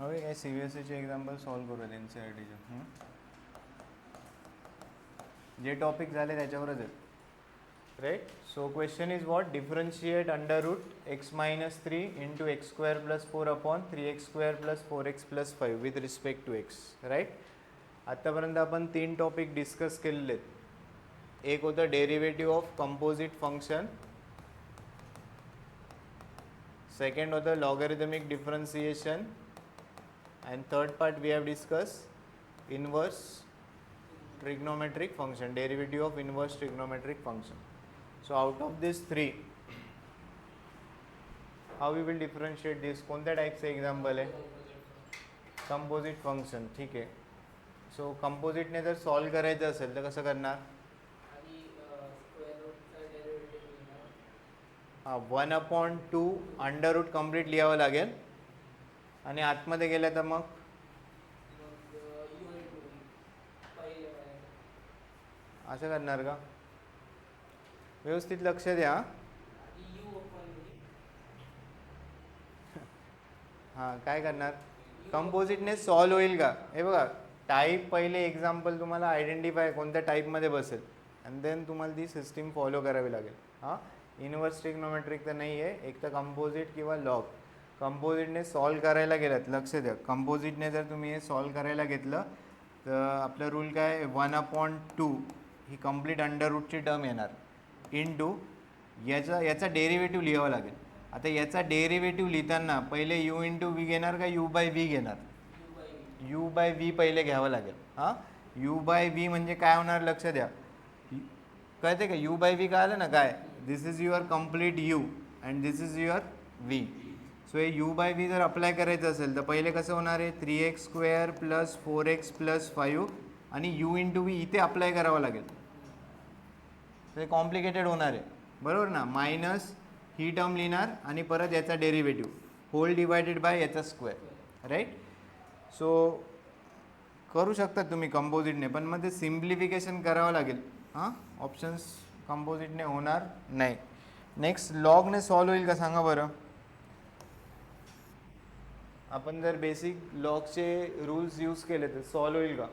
હવે એ CBSE example solve करूयात NCERTचे जे टॉपिक झाले त्याच्यावरच आहेत right. So question is what differentiate under root x minus 3 into x square plus 4 upon 3x square plus 4x plus 5 with respect to x right. आत्तापर्यंत आपण 3 topic discuss केलेले आहेत. एक होतं derivative of composite function, second होतं logarithmic differentiation, and third part we have discussed inverse trigonometric function, derivative of inverse trigonometric function. So out of these three, how we will differentiate this? कोणत्या टाईपचे example आहे? Composite function. ठीक आहे. So कंपोजिटने जर solve करायचं असेल तर कसं करणार? हां, 1/2 अंडर रूट कम्प्लीट लिहावं लागेल आणि आतमध्ये गेलं तर मग असं करणार का? व्यवस्थित लक्ष द्या. हां, काय करणार? कंपोजिटने सॉल्व होईल का? हे बघा, टाईप पहिले एक्झाम्पल तुम्हाला आयडेंटिफाय कोणत्या टाईपमध्ये बसेल आणि देन तुम्हाला ती सिस्टीम फॉलो करावी लागेल. हां, इनवर्स ट्रिग्नोमेट्रिक तर नाही आहे, एक तर कंपोजिट किंवा लॉग. कंपोजिटने सॉल्व करायला गेलात, लक्ष द्या, कंपोजिटने जर तुम्ही हे सॉल्व करायला घेतलं तर आपलं रूल काय? 1/2 ही कंप्लीट अंडर रूटची टर्म येणार इंटू याचा डेरिव्हेटिव्ह लिहावं लागेल. आता याचा डेरिव्हेटिव्ह लिहिताना पहिले u इंटू व्ही घेणार का u बाय व्ही घेणार? u बाय व्ही पहिले घ्यावं लागेल. हां, u बाय व्ही म्हणजे काय होणार? लक्ष द्या, कळते का? u बाय व्ही कळालं ना काय? This is your complete u and this is your v. So हे u बाय व्ही जर अप्लाय करायचं असेल तर पहिले कसं होणार आहे? 3x square plus 4x plus 5 आणि u इंटू व्ही इथे अप्लाय करावं लागेल. ते कॉम्प्लिकेटेड होणार आहे, बरोबर ना? मायनस ही टर्म लिहिणार आणि परत याचा डेरिव्हेटिव्ह होल डिवायडेड बाय याचा स्क्वेअर, राईट. सो करू शकता तुम्ही कंपोजिटने, पण मग ते सिम्प्लिफिकेशन करावं लागेल. हां, ऑप्शन्स कंपोजिटने होणार नाही. नेक्स्ट, लॉगने सॉल्व होईल का सांगा बरं? आपण जर बेसिक लॉगचे रूल्स यूज केले तर सॉल्व होईल का?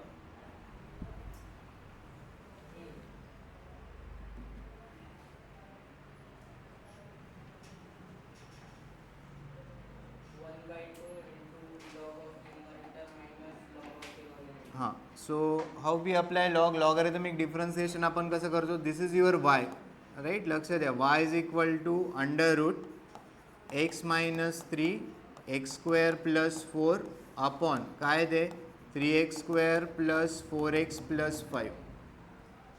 हां, so how we apply log? Logarithmic differentiation आपण कसं करतो? This is your y, right. लक्ष द्या, y is equal to under root x minus 3 x square plus 4 upon काय ते 3x square plus 4x plus 5,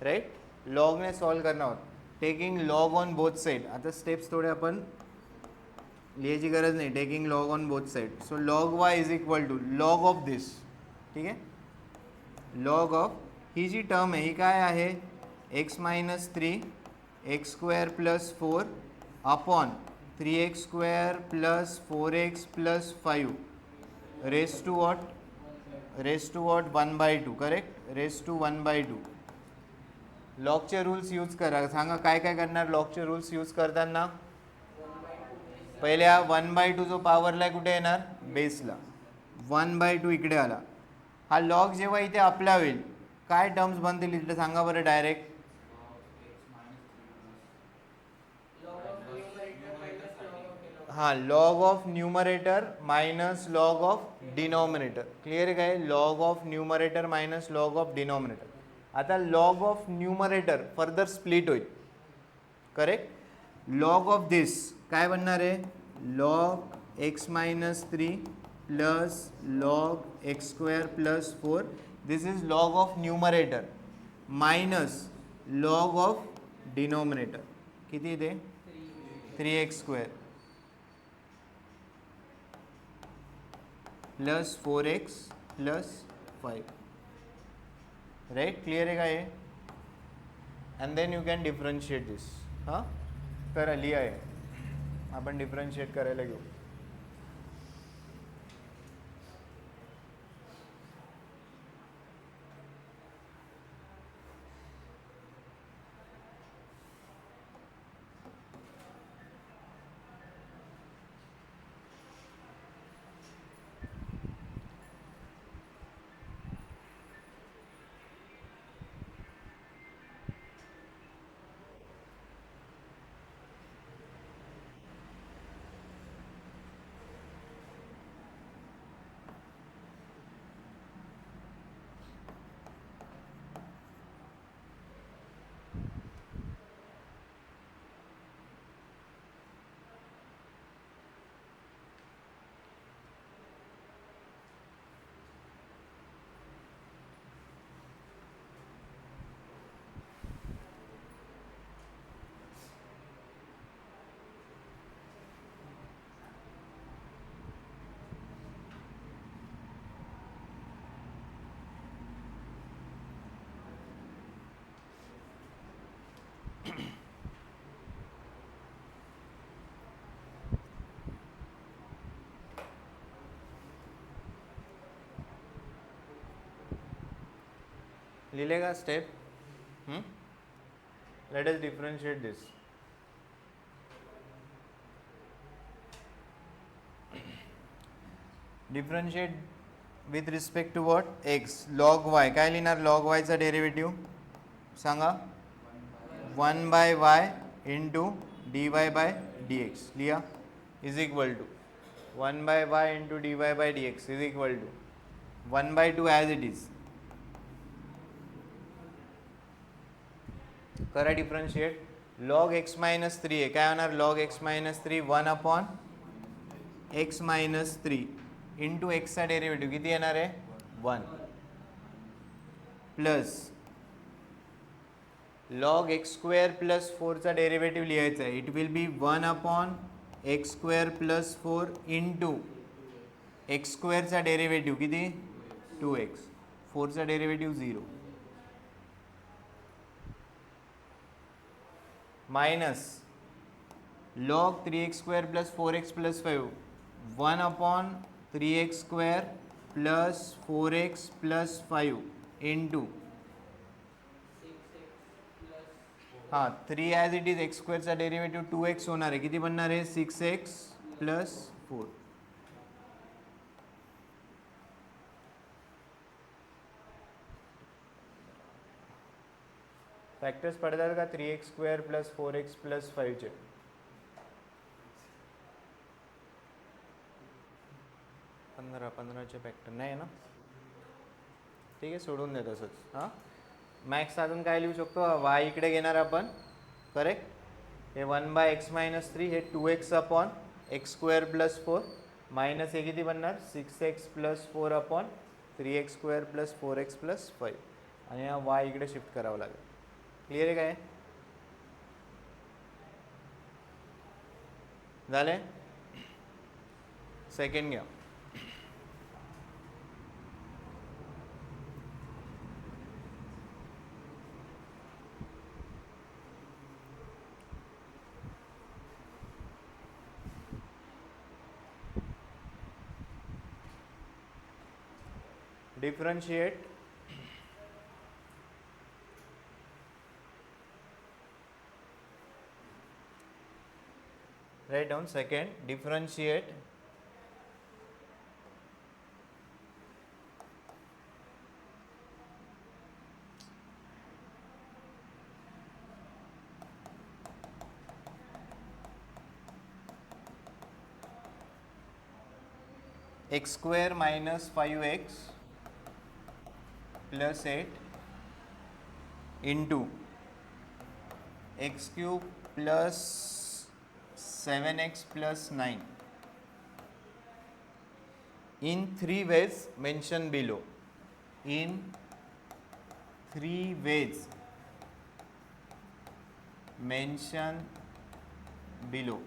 right. लॉगने सॉल्व करणार आहोत, taking log on both side. आता स्टेप्स थोडे आपण लिहायची गरज नाही, taking log on both side. So log y is equal to log of this, ठीक आहे. लॉग ऑफ ही जी टर्म आहे ही काय आहे? X minus 3 x square plus 4 upon 3x square plus 4x plus 5 raise to what? Raise to what? 1/2, correct. Raise to 1/2. लॉगचे rules use करा. सांगा काय काय करणार लॉगचे रूल्स यूज करताना? पहिले हा 1/2 जो पॉवरला कुठे येणार? बेसला. 1/2 इकडे आला. हा लॉग जेव्हा इथे अप्लाय होईल काय टर्म्स बनतील इथे सांगा बरं डायरेक्ट? हां, log of numerator minus log of denominator. Clear आहे काय? Log of numerator minus log of denominator. आता log of numerator further split होईल, करेक्ट. लॉग ऑफ दिस काय बनणार आहे? Log x minus 3 plus log x square plus 4. This is log of numerator minus log of denominator. किती ते? 3x square plus 4x plus 5, right. Clear आहे का हे? And then you can differentiate दिस. हां, करा, लिहा आहे, आपण डिफरन्शिएट करायला घेऊ. लिहिले का step? Let us differentiate this. Differentiate with respect to what? X. Log y. काय लिहिणार लॉग वायचा डेरिव्हेटिव्ह? सांगा. 1/y into dy by dx. लिहा. Is equal to 1/y into dy by dx is equal to 1/2 as it is. करा differentiate. Log x minus 3 आहे. काय होणार log x minus 3? 1 x minus 3 into एक्सचा derivative किती येणार आहे? 1 plus log x square plus 4चा डेरिव्हेटिव्ह लिहायचा आहे. It will be 1/x square plus 4 into x स्क्वेअरचा डेरिव्हेटिव्ह किती? 2x. 4चा derivative 0 minus log 3x square plus 4x plus 5 1/3x square plus 4x plus 5 into 3 as it is x स्क्वेअरचा derivative 2x होणार आहे. किती बनणार आहे? 6x plus 4. फॅक्टर्स पडतात का 3x square plus 4x plus 5चे? पंधराचे फॅक्टर नाही ना? ठीक आहे, सोडून दे तसंच. हां, मॅक्स अजून काय लिहू शकतो? वाय इकडे घेणार आपण. करेक्ट. हे 1/x मायनस 3 हे 2x upon x square plus 4 minus हे किती बनणार? 6x plus 4 upon 3x square plus 4x plus 5 आणि हा वाय इकडे शिफ्ट करावं लागेल. क्लिअर आहे काय? झाले? सेकंड घ्या. differentiate write down. Second, differentiate x square minus 5x plus 8 into x cube plus 7x plus 9 in 3 ways mentioned below. In 3 ways mentioned below.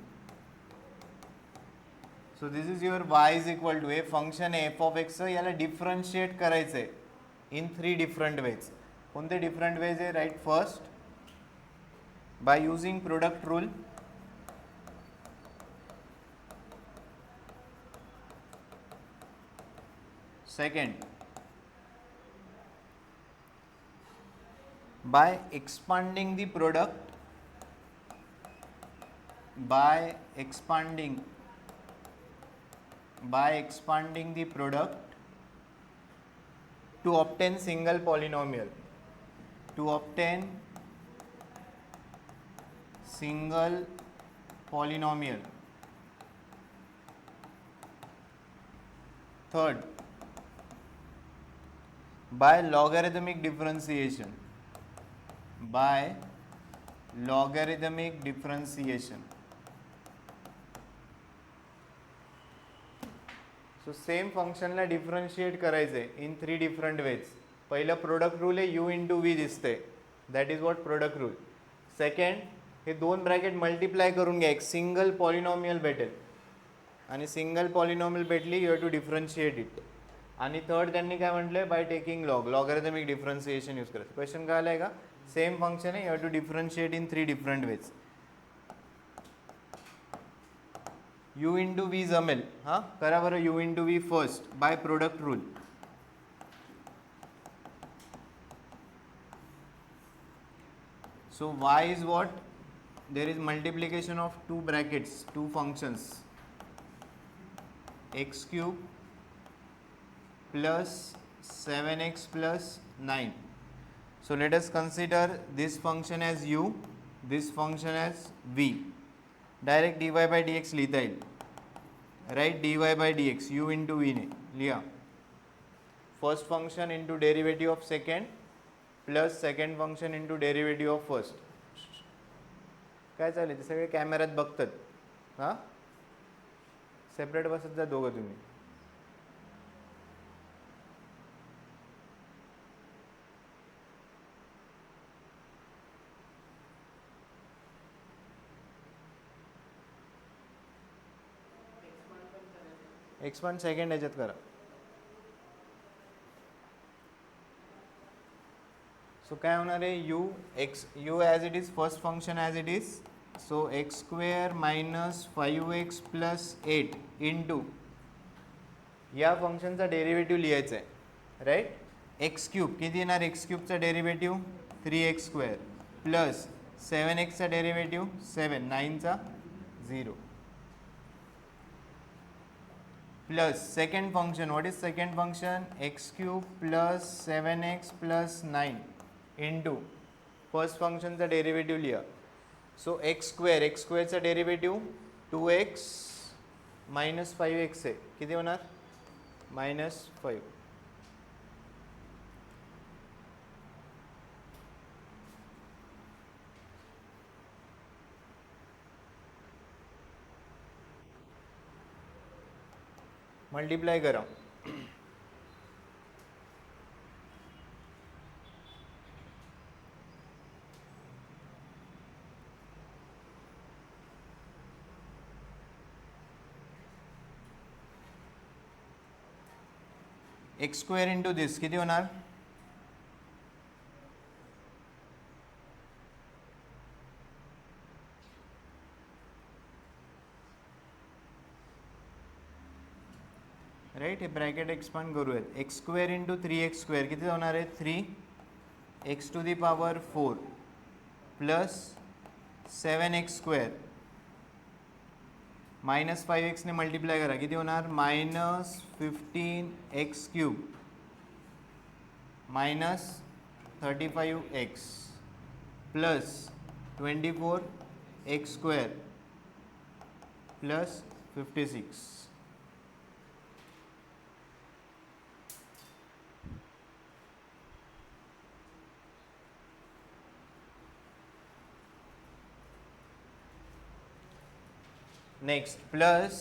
So this is your y is equal to a function f of x. याला differentiate करायचं आहे in 3 different ways. कोणते different ways आहे? Right. First, by using product rule. Second, by expanding the product. By expanding the product to obtain single polynomial. To obtain single polynomial. Third, by logarithmic differentiation. By logarithmic differentiation. So same फंक्शनला differentiate करायचं आहे in 3 different veg. पहिलं product rule आहे u into V दिसते, that is what product rule. Second, हे 2 bracket multiply करून घ्या, एक सिंगल पॉलिनॉमियल भेटेल आणि सिंगल पॉलिनॉमियल भेटली you have to differentiate it. आणि थर्ड त्यांनी काय म्हटलं? By taking logarithmic differentiation use करायचं. क्वेश्चन काय आलाय का? सेम फंक्शन आहे, you have to differentiate in 3 different ways. u into v जमेल. हां, करा बरं. u into v first by product rule. So y is what? There is multiplication of two brackets, two functions, x cube plus 7x plus 9. So let us consider this function as u, this function as v. Direct dy by dx लिहिता येईल. Right, dy by dx u into v ने लिहा. First function into derivative of second plus second function into derivative of first. काय चालेल ते सगळे कॅमेऱ्यात बघतात. हां, सेपरेट बसत जा दोघं तुम्ही. एक्सपांड सेकंड ह्याच्यात करा. सो काय होणार आहे, you as it is, first function as it is. So x square minus 5x plus 8 into या फंक्शनचा डेरिव्हेटिव्ह लिहायचा आहे. राईट, एक्स क्यूब किती येणार, एक्स क्यूबचा डेरिव्हेटिव्ह 3x स्क्वेअर प्लस 7xचा डेरिव्हेटिव्ह 7, 9चा 0 plus second function. What is second function? X cube plus 7x plus 9 into first function चा डेरिव्हेटिव्ह लिहा. सो एक्स स्क्वेअरचा डेरिव्हेटिव्ह 2x मायनस 5x आहे, किती होणार, -5. मल्टिप्लाय करा. एक्स स्क्वेअर इंटू दिस किती होणार, राईट. हे ब्रॅकेट एक्सपांड करूयात. X square into 3x square किती होणार आहे, 3x to the power 4 plus 7x square minus 5x ने मल्टिप्लाय करा, किती होणार, -15x cube minus 35x plus 24x square plus 56. Next plus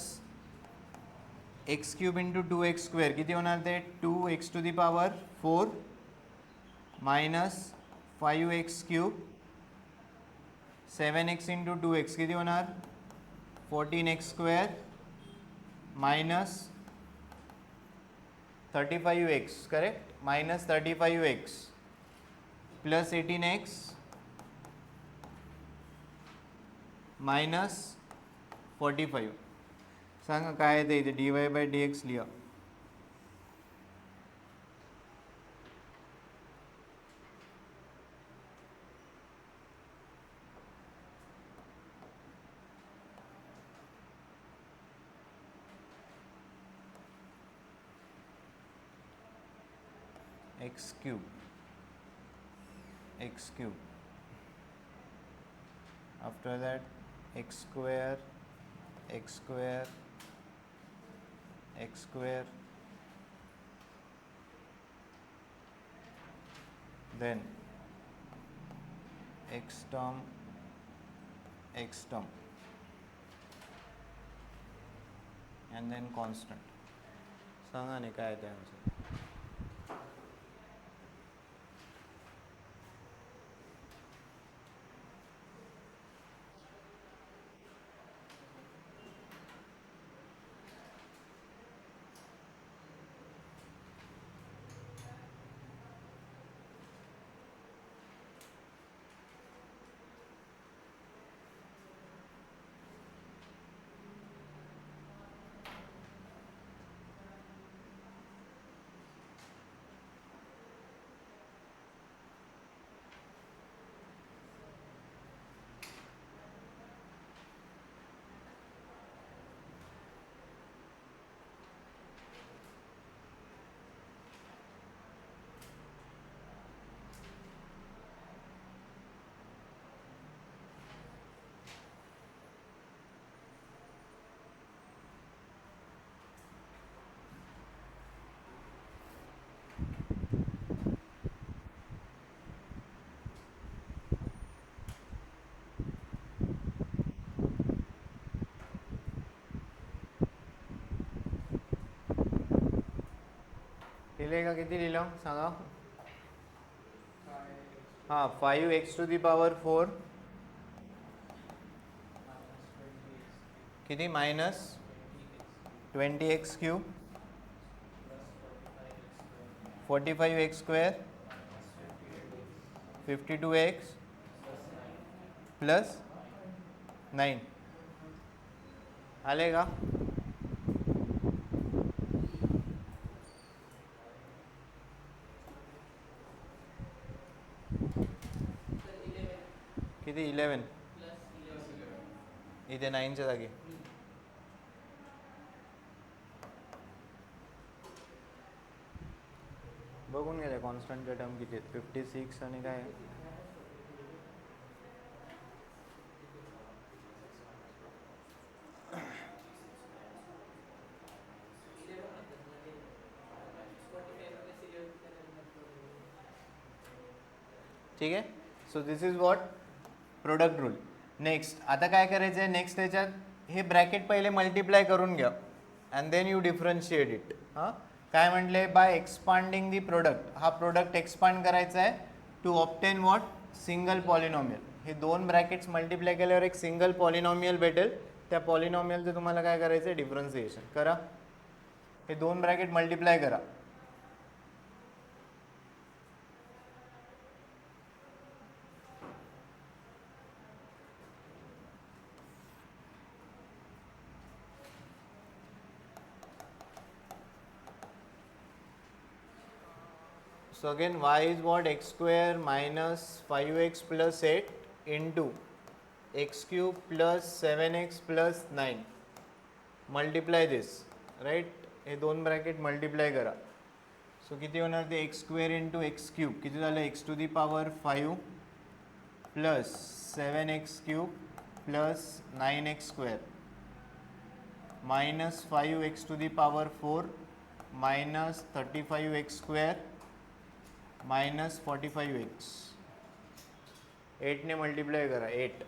x cube into 2x square किती होणार, ते 2x to the power 4 minus 5x cube 7x into 2x किती होणार, 14x square minus 35x, correct, minus 35x plus 18x minus 45. सांगा काय आहे ते, इथे dy बाय dx लिहा. X cube after that x square then x term and then constant. सांगा नाही काय ते आन्सर. लिहिले का? किती लिहिलं सांगा. हां 5x⁴ किती -20x³ 45x² 52x +9 आले का? किती 11 इथे 9च्या जागी. बघून गेले कॉन्स्टंटच्या टर्म किती आहेत. 56 आणि काय ठीक आहे. So this is what product rule. Next आता काय करायचं आहे, नेक्स्ट त्याच्यात हे ब्रॅकेट पहिले मल्टिप्लाय करून घ्या and then you differentiate it. हां काय म्हटले, बाय एक्सपांडिंग दी प्रोडक्ट. हा प्रोडक्ट एक्सपांड करायचा आहे to obtain what single polynomial. हे दोन ब्रॅकेट्स मल्टिप्लाय केल्यावर एक सिंगल पॉलिनॉमियल भेटेल. त्या पॉलिनॉमियलचं तुम्हाला काय करायचं आहे, डिफरन्शिएशन करा. हे दोन ब्रॅकेट मल्टिप्लाय करा. So again y is what, x² minus 5x plus 8 into x³ plus 7x plus 9. Multiply this, right? हे दोन ब्रॅकेट मल्टिप्लाय करा. सो किती होणार ते, x² into x³ किती झालं, x⁵ plus 7x³ plus 9x² minus 5x⁴ minus 35x² minus 45x. 8 ने multiply करा, 8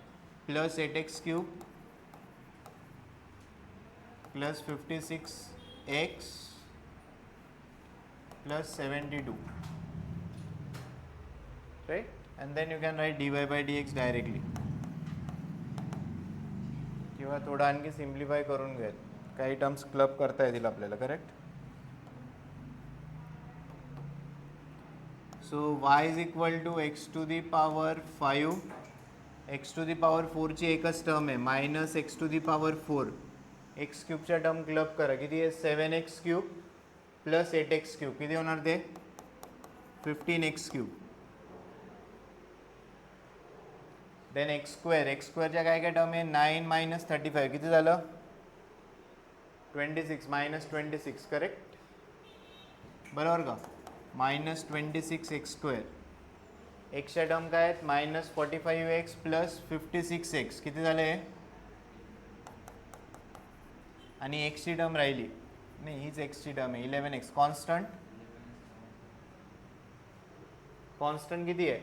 plus 8x³ plus 56x plus 72, right? And then you can write dy by dx directly. किंवा थोडं आणखी सिम्प्लिफाय करून घ्या, काही टर्म्स क्लब करता येतील आपल्याला. Correct. So y is equal to x⁵ x⁴ ची एकच टर्म आहे minus x⁴ x³ term club करा. किती आहे, 7x³ प्लस 8x³ किती होणार ते, 15x³. देन x² च्या काय काय टर्म आहे, 9 मायनस 35 किती झालं, 26 मायनस 26. करेक्ट, बरोबर का. -26x². एक्सच्या टर्म काय आहेत, -45x प्लस 56x किती झाले, आणि एक्सची टर्म राहिली नाही, हीच एक्सची टर्म आहे 11x. कॉन्स्टंट किती आहे,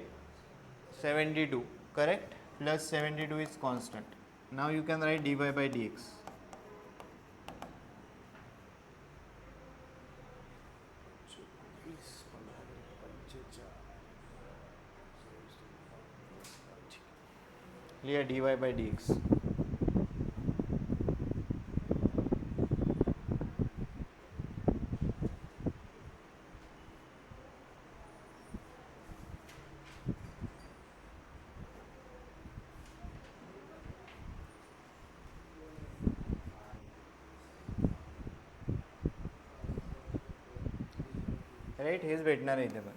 72. Correct, plus 72 is constant. Now you can write dy by dx. लिया dy by dx. राईट, हेच भेटणार आहे इथे पण.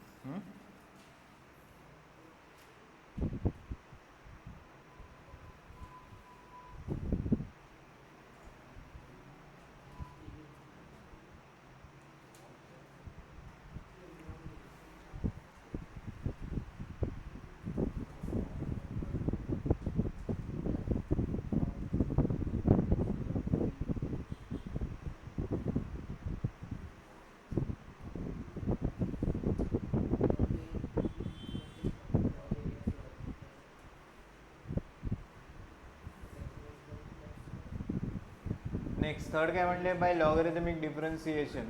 नेक्स्ट थर्ड काय म्हटले, by logarithmic differentiation.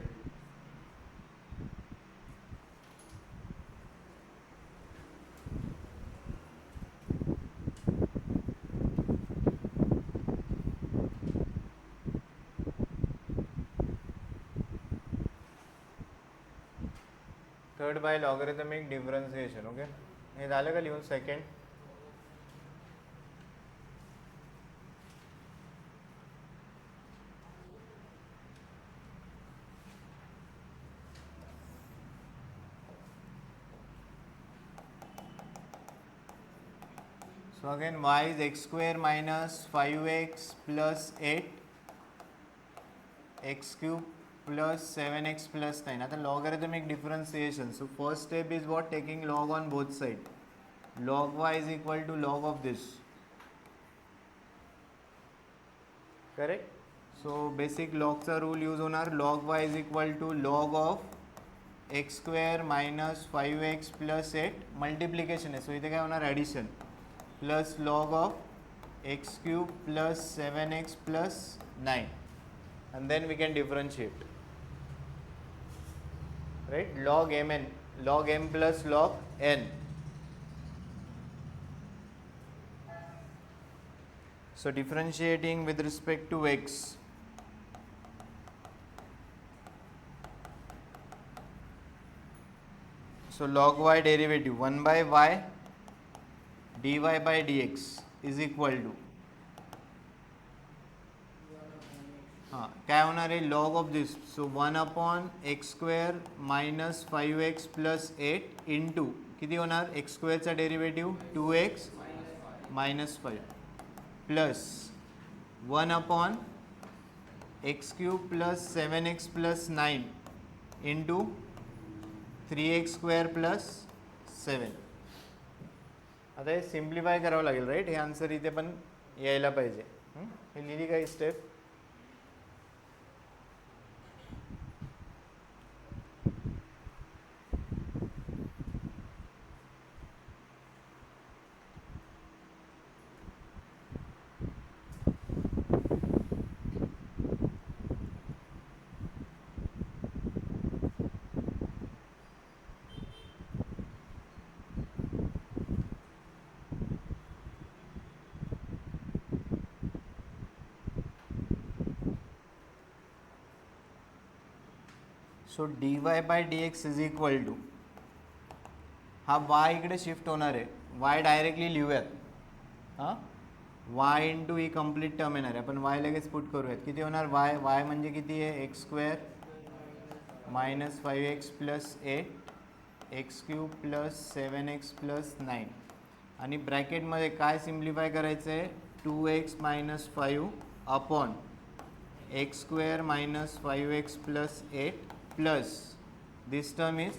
Method by logarithmic differentiation. Okay, हे झालं का लिहून second? So again y is x square minus 5x plus 8 x cube plus 7x plus 9. आता logarithmic differentiation. So first step is what? Taking log on both sides. Log y is equal to log of this. Correct? So basic log चा rule use होणार. Log y is equal to log of x square minus 5x plus 8 multiplication आहे. So इथे काय होणार? Addition plus log of x cube plus 7x plus 9, and then we can differentiate, right? Log mn, log m plus log n. So differentiating with respect to x, so log y derivative 1 by y dy by dx is equal to काय होणार आहे? Log of this. So 1 upon x square minus 5x plus 8 into किती होणार? X स्क्वेअरचा derivative 2x minus 5 plus 1 upon x cube plus 7x plus 9 into 3x square plus 7. आता हे simplify करावं लागेल, राईट? हे आन्सर इथे पण यायला पाहिजे. हे लिहिली काही step? So dy by dx is equal to, हा y इकडे शिफ्ट होणार आहे. y डायरेक्टली लिहूयात. हां, y इंटू ही कंप्लीट टर्म येणार आहे. आपण y लगेच पुट करूयात. किती होणार? y म्हणजे किती आहे? X square minus 5x plus 8 x cube plus 7x plus 9 आणि ब्रॅकेटमध्ये काय सिम्प्लिफाय करायचं आहे? 2x minus 5 upon x square minus 5x plus 8 plus this term is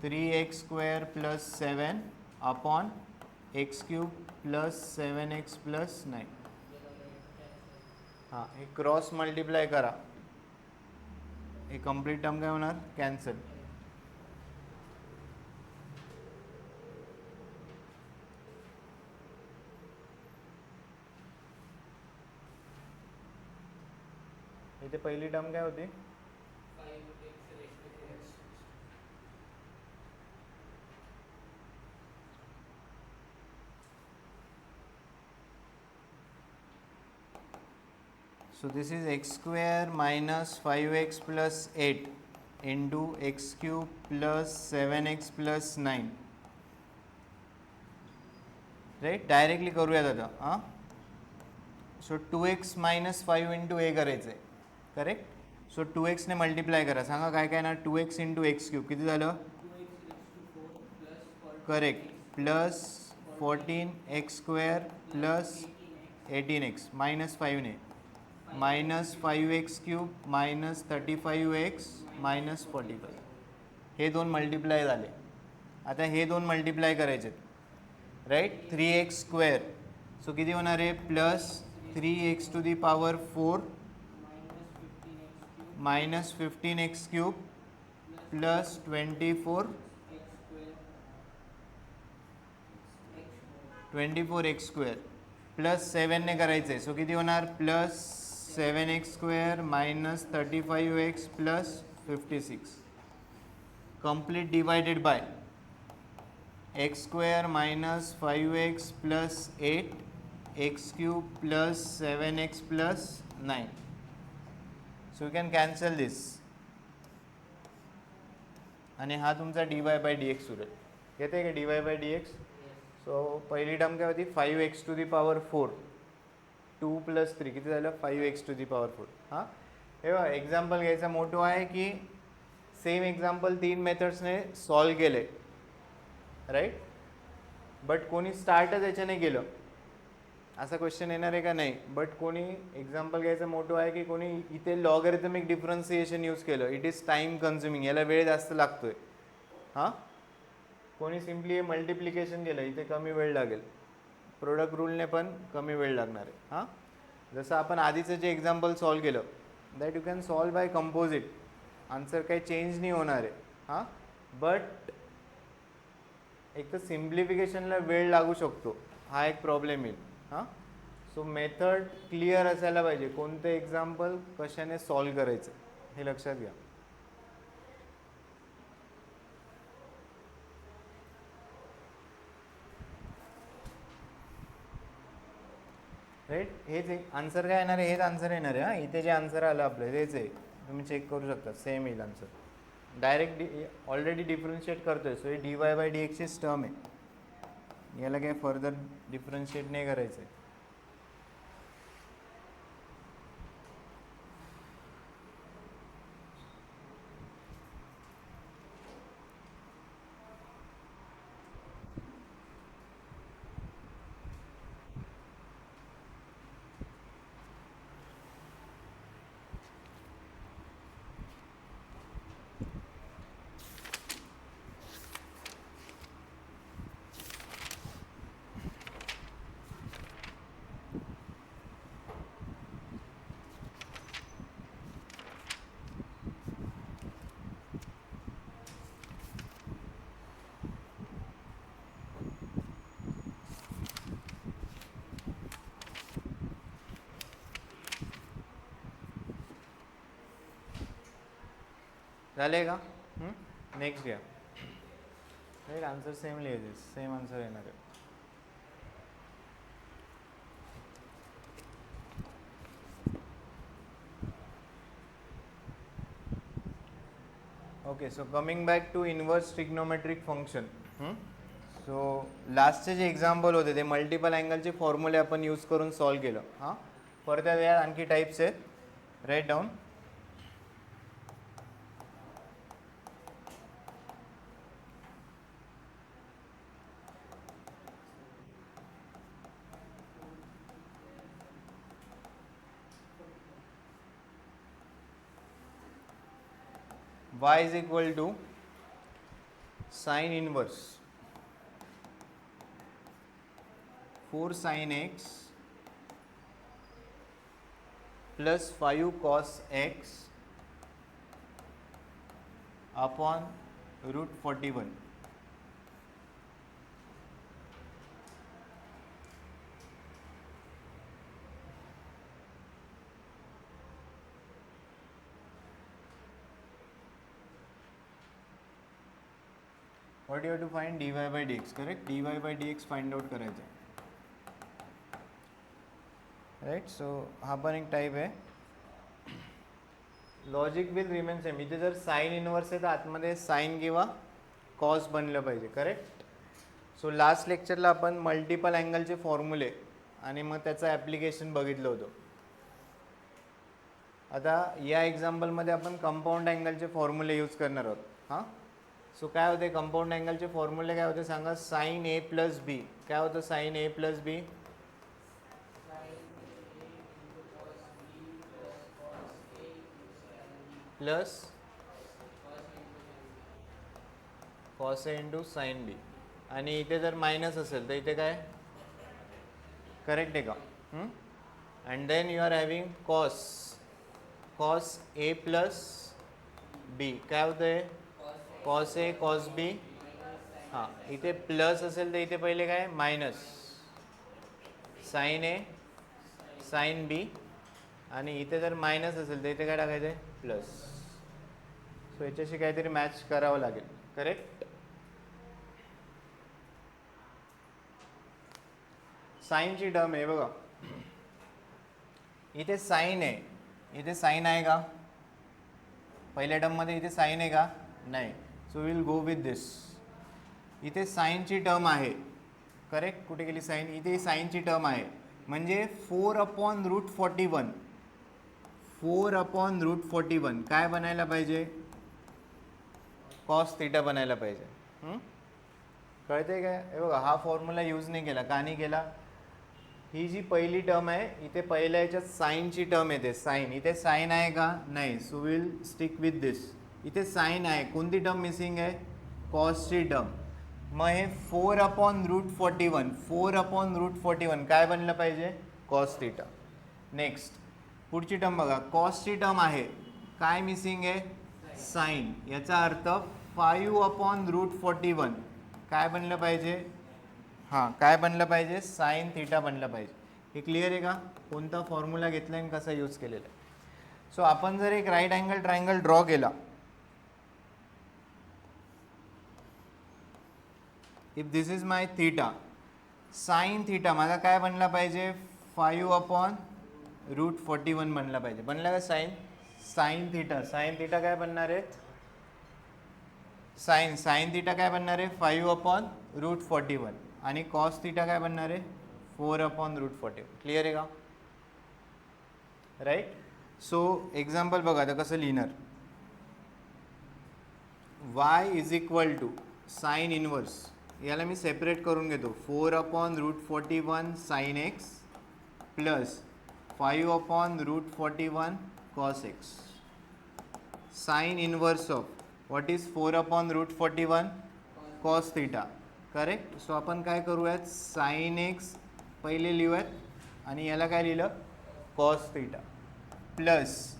3x square plus 7 upon x cube plus 7x plus 9. हां, हे cross multiply करा. हे complete term काय होणार? कॅन्सल. इथे पहिली टर्म काय होती? So this is x square minus 5x plus 8 into x cube plus 7x plus 9. Right? Directly करूयात आता. हां, सो 2x मायनस 5 इंटू ए करायचं आहे. करेक्ट? सो 2x ने मल्टिप्लाय करा. सांगा काय काय ना? 2x इंटू एक्स क्यूब किती झालं? Correct. Plus 14x square plus 18x minus 5 minus 5x cube minus 35x minus 45. हे दोन मल्टिप्लाय झाले. आता हे दोन मल्टिप्लाय करायचे, राईट? 3x square. सो किती होणार आहे? Plus 3x to the power 4 minus 15x cube plus 24x square plus 7 ने करायचं आहे. सो किती होणार? Plus 7x square minus 35x plus 56 complete divided by x square minus 5x plus 8 x cube plus 7x plus 9. So you can cancel this आणि हा तुमचा dy by d x उरेल. येते का dy by d x. So पहिली term काय होती 5x to the power 4. 2 + 3 किती झालं 5x टू दी पॉवर 4. हां हे बघा एक्झाम्पल घ्यायचा मोठो आहे की सेम एक्झाम्पल 3 मेथड्सने सॉल्व केले राईट. बट कोणी स्टार्टच याच्याने केलं असा क्वेश्चन येणार आहे का नाही. बट कोणी एक्झाम्पल घ्यायचं मोठं आहे की कोणी इथे लॉगरिथमिक डिफरन्सिएशन यूज केलं. इट इज टाइम कन्झ्युमिंग, याला वेळ जास्त लागतोय. हां कोणी सिम्पली मल्टिप्लिकेशन केलं इथे कमी वेळ लागेल. प्रोडक्ट रूलने पण कमी वेळ लागणार आहे. हां जसं आपण आधीचं जे एक्झाम्पल सॉल्व केलं that you can solve by composite. Answer काही चेंज नाही होणार आहे. हां बट एक तर सिम्प्लिफिकेशनला वेळ लागू शकतो, हा एक प्रॉब्लेम येईल. हां सो मेथड क्लिअर असायला पाहिजे, कोणतं एक्झाम्पल कशाने सॉल्व करायचं हे लक्षात घ्या. राईट हेच आन्सर काय येणार आहे, हेच आन्सर येणार आहे. हां इथे जे आन्सर आलं आपलं तेच आहे, तुम्ही चेक करू शकता सेम येईल आन्सर. डायरेक्ट ऑलरेडी डिफरन्शिएट करतोय सो हे dy बाय डी एक्सचीच टर्म आहे, याला काय फर्दर डिफरन्शिएट नाही करायचं आहे. झाले का. नेक्स्ट घ्या. राईट आन्सर सेम लिहायचे, सेम आन्सर येणार आहे. Okay so coming back to inverse trigonometric function. So लास्टचे जे एक्झाम्पल होते ते मल्टिपल अँगलचे फॉर्म्युले आपण यूज करून सॉल्व केलं. हां परत यात आणखी टाईप्स आहेत, write down. y is equal to sin inverse 4 sin x plus 5 cos x upon root 41. What you have to find dy by dx, correct. dy by dx find out करायचं right. So हा पण एक type आहे. Logic will remain same. इथे जर sine inverse आहे तर आतमध्ये साइन किंवा कॉस बनलं पाहिजे, करेक्ट. सो लास्ट लेक्चरला आपण मल्टिपल अँगलचे फॉर्म्युले आणि मग त्याचं ॲप्लिकेशन बघितलं होतं. आता या एक्झाम्पलमध्ये आपण कंपाऊंड अँगलचे फॉर्म्युले यूज करणार आहोत. हां सो काय होते कंपाऊंड अँगलचे फॉर्म्युले काय होते सांगा. साइन ए प्लस बी. काय होतं sign A plus B. Plus cos A into sine B. आणि इथे जर मायनस असेल तर इथे काय करेक्ट आहे का. And then you are having cos a plus b. काय होतं आहे कॉस ए कॉस बी. हां इथे प्लस असेल तर इथे पहिले काय मायनस साइन ए साइन बी. आणि इथे जर मायनस असेल तर इथे काय टाकायचं आहे प्लस. सो याच्याशी काहीतरी मॅच करावं लागेल, करेक्ट. साइनची टर्म आहे बघा. इथे साइन आहे, इथे साइन आहे का पहिल्या टर्ममध्ये. इथे साइन आहे का नाही. सो विल गो विथ दिस. इथे साईनची टर्म आहे, करेक्ट. कुठे गेली साईन? इथे साईनची टर्म आहे, म्हणजे 4/√41. 4/√41 काय बनायला पाहिजे? कॉस थीटा बनायला पाहिजे. कळते काय? हे बघा, हा फॉर्म्युला यूज नाही केला. का नाही केला? ही जी पहिली टर्म आहे, इथे पहिल्या याच्यात साईनची टर्म येते, साईन. इथे साईन आहे का? नाही. सो विल स्टिक विथ दिस. इथे साईन आहे, कोणती टर्म मिसिंग आहे? कॉसची टर्म. मग हे 4/√41, 4/√41 काय बनलं पाहिजे? Cos theta. नेक्स्ट पुढची टर्म बघा, कॉसची टर्म आहे, काय मिसिंग आहे? साईन. याचा अर्थ 5/√41 काय बनलं पाहिजे? हां, काय बनलं पाहिजे? साईन थीटा बनलं पाहिजे. हे क्लिअर आहे का? कोणता फॉर्म्युला घेतला आणि कसा यूज केलेला आहे. सो आपण जर एक राईट अँगल ट्रायंगल ड्रॉ केला, if this is my theta, sine theta माझा काय बनला पाहिजे? 5/√41 बनला पाहिजे. बनला का sine? Sine theta, sine theta काय बनणार आहे? साईन थीटा काय बनणार आहे? 5/√41. आणि कॉस थीटा काय बनणार आहे? 4/√41. क्लिअर आहे का? राईट. सो एक्झाम्पल बघा आता कसं लिहिणार. y is equal to sine inverse, याला मी सेपरेट करून घेतो. 4/√41 sine x plus 5/√41 cos x. Sine inverse of what is 4/√41? Cos theta. Correct. So आपण काय करूयात? साईन एक्स पहिले लिहूयात आणि याला काय लिहिलं? Cos theta plus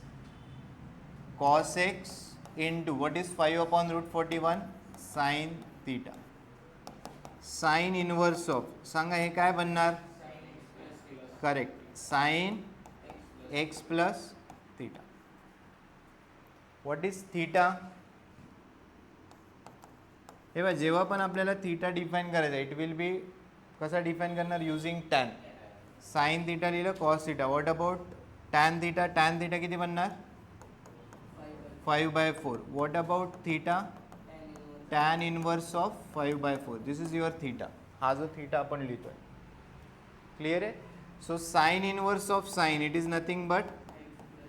cos x into what is 5/√41? Sine theta. Sine inverse of, सांगा हे काय बनणार? Correct, sine x plus theta. What is theta? हे बघा, जेव्हा पण आपल्याला थीटा डिफाईन करायचा, इट विल बी कसा डिफाईन करणार? Using tan. साईन थीटा लिहिलं, cos theta. What about tan theta? Tan theta किती बनणार? 5/4. What about theta? Tan inverse of 5/4. This is your theta. हा जो थीटा आपण लिहितोय, क्लिअर आहे. So sine inverse of sine, it is nothing but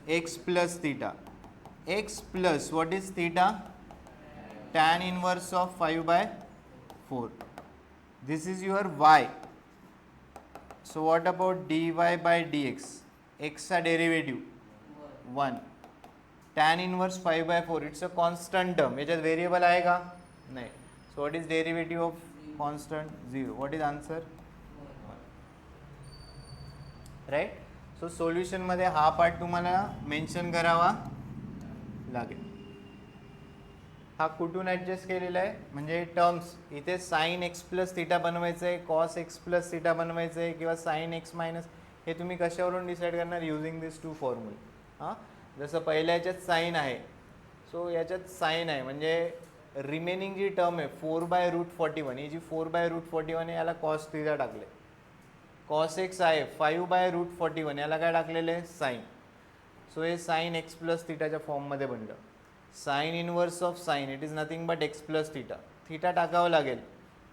x plus theta. X plus what is theta? Tan inverse of 5/4. This is your y. So what about dy/dx? एक्सचा derivative 1. Tan inverse 5/4, it's a constant term. याच्यात variable आहे का? नाही. So what is derivative of constant? 0. What is answer? Right. So सोल्युशनमध्ये हा part तुम्हाला mention करावा लागेल. हा कुठून ॲडजस्ट केलेला आहे? म्हणजे टर्म्स इथे साईन एक्स प्लस थीटा बनवायचं आहे, कॉस एक्स प्लस थीटा बनवायचं आहे, किंवा साईन एक्स मायनस, हे तुम्ही कशावरून डिसाईड करणार? युझिंग दिस टू फॉर्म्युले. हां, जसं पहिल्या याच्यात साईन आहे, सो याच्यात साईन आहे, म्हणजे रिमेनिंग जी टर्म आहे 4/√41, ही जी 4/√41 आहे याला कॉस थीटा टाकले. कॉस एक्स आहे 5/√41, याला काय टाकलेलं आहे? साईन. सो हे साईन एक्स प्लस थीटाच्या फॉर्ममध्ये बनलं. Sine inverse of sine, it is nothing but x plus theta. Theta टाकावं लागेल.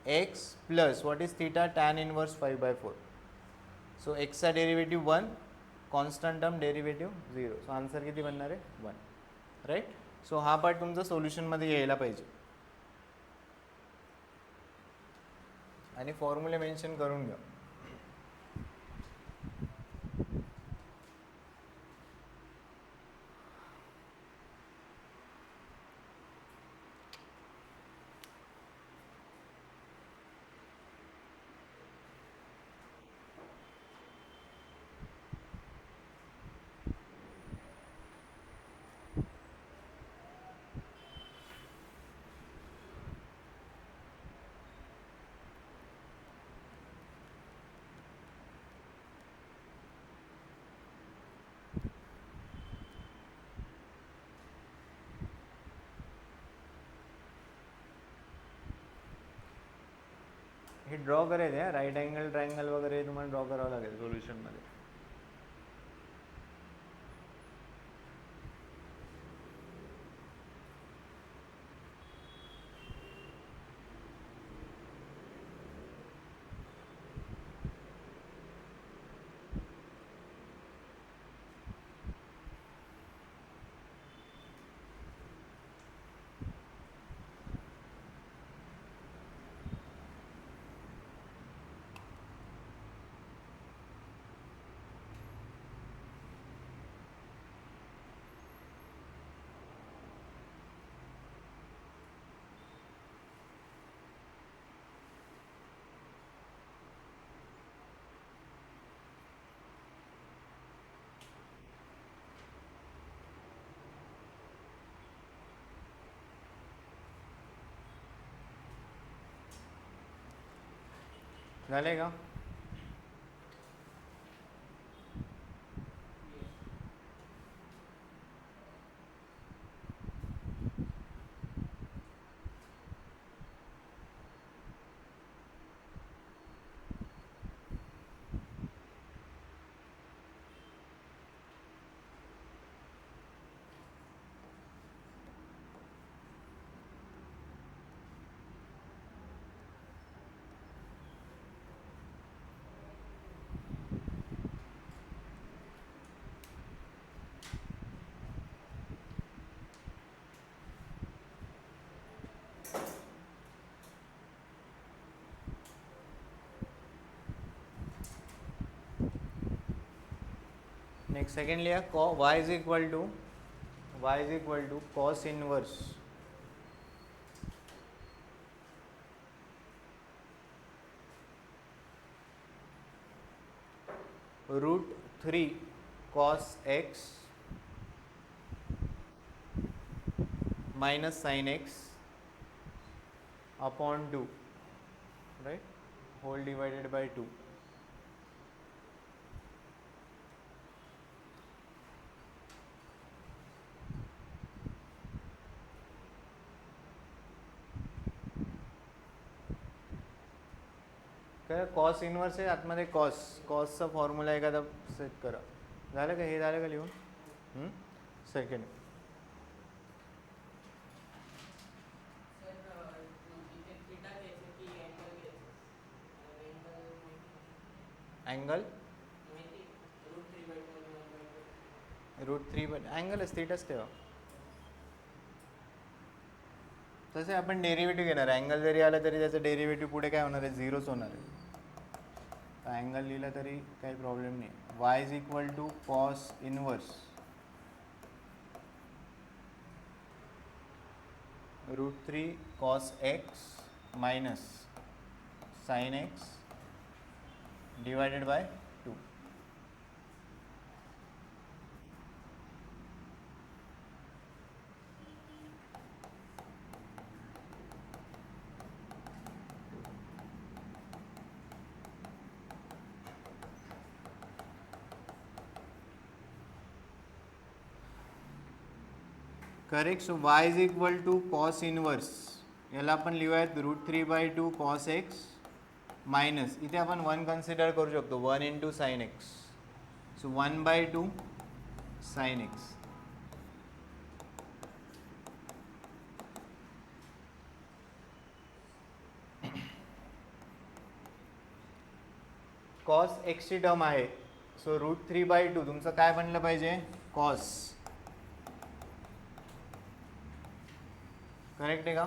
X plus what is theta? Tan inverse 5/4. So एक्सचा derivative 1, constant term derivative 0. So answer किती बनणार आहे? 1. राईट. सो हा पार्ट तुमचा सोल्युशनमध्ये यायला पाहिजे आणि फॉर्म्युले मेन्शन करून घ्या. हे ड्रॉ करायचं आहे, राईट अँगल ट्रायंगल वगैरे तुम्हाला ड्रॉ करावं लागेल सोल्युशनमध्ये. झाले का? नेक्स्ट सेकंड लिया y is equal to cos inverse √3 cos x minus sin x upon 2, right, whole divided by 2. Cos inverse आहे आतमध्ये कॉसचा फॉर्म्युला एखादा सेट करा. झालं का? हे झालं का लिहून? सेकंड अँगल √3 अँगलच थीटाच ठेवा. तसे आपण डेरिव्हेटिव्ह घेणार आहे. अँगल जरी आला तरी त्याचं डेरिव्हेटिव्ह पुढे काय होणार आहे? झिरोच होणार आहे. अँगल लिहिला तरी काही प्रॉब्लेम नाही. y is equal to cos inverse √3 cos x minus sin x divided by 2. Correct. So y is equal to cos inverse, याला आपण लिहूयात √3/2 cos x मायनस, इथे आपण 1 कन्सिडर करू शकतो, 1 into sine x. So 1/2 sine x. Cos एक्सची term आहे. So √3/2 तुमचं काय बनलं पाहिजे? कॉस. करेक्ट आहे का?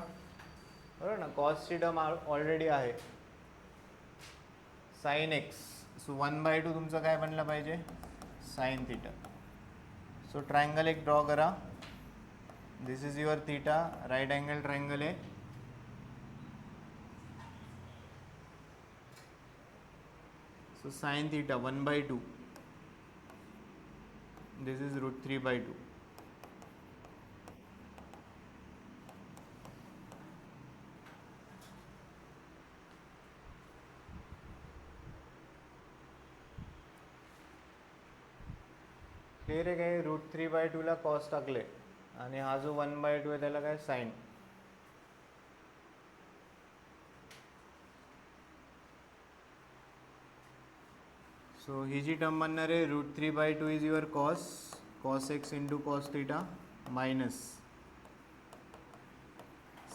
बरोबर ना? कॉसची टर्म ऑलरेडी आहे. Sine x. सो 1/2 तुमचं काय बनलं पाहिजे? Sine theta. सो ट्रायंगल एक ड्रॉ करा. This is your theta, right angle triangle आहे. So sine theta 1/2, this is √3/2. Clear आहे काय? √3/2 ला कॉस टाकले आणि हा जो 1/2 आहे त्याला काय? साइन. सो ही जी टर्म बनणार आहे √3/2 is your cos x into cos theta minus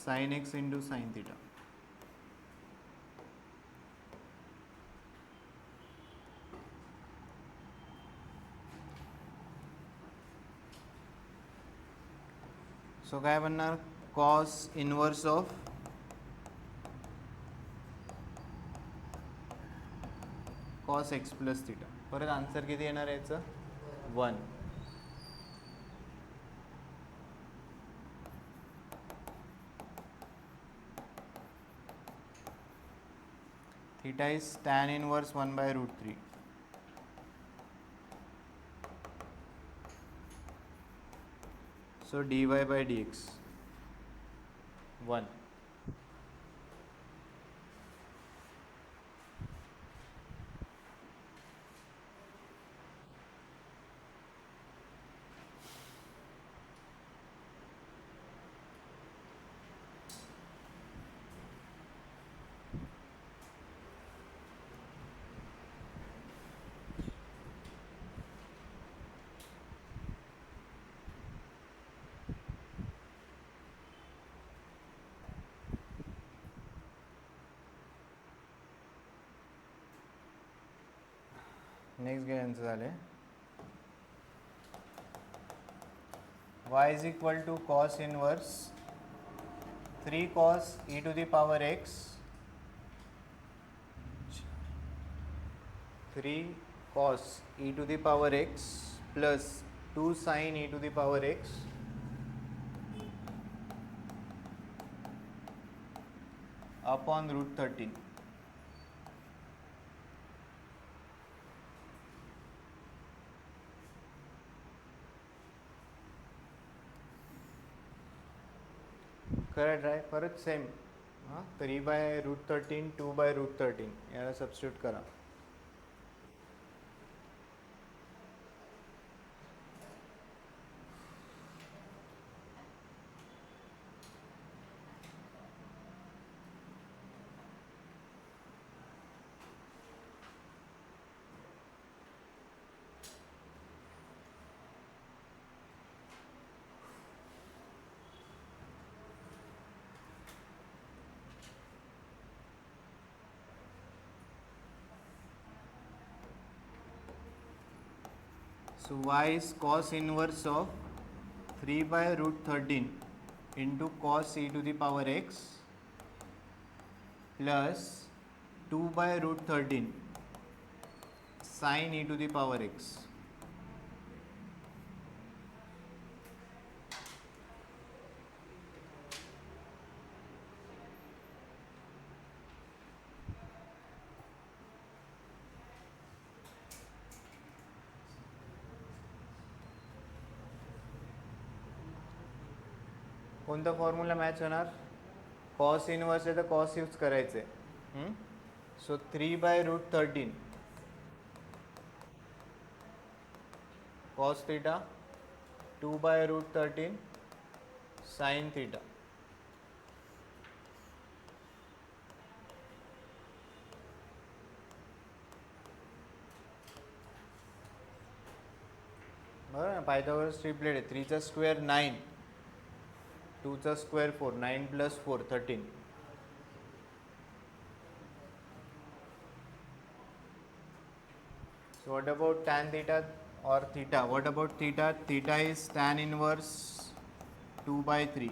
sine x into sine theta. So काय बनणार? Cos inverse of cos x plus theta. परत आन्सर किती येणार आहे याचं? 1. Theta is tan inverse 1/√3. So dy by dx 1. Next घे यांचं झाले. y is equal to cos inverse 3 cos e to the power x 3 cos e to the power x plus 2 sin e to the power x upon root 13. Correct आहे. परत same 3/√13 2/√13 याला substitute करा. So y is cos inverse of 3/√13 into cos e to the power x plus 2/√13 sin e to the power x. कोणता formula match होणार? Cos inverse आहे तर cos use करायचे. So 3/√13 cos theta 2/√13 sine theta. बरोबर ना. Pythagoras triplet आहे. 3चा square 9 2चा square 4 9 + 4 13. So what about tan theta or theta? What about theta? Theta is tan inverse 2/3.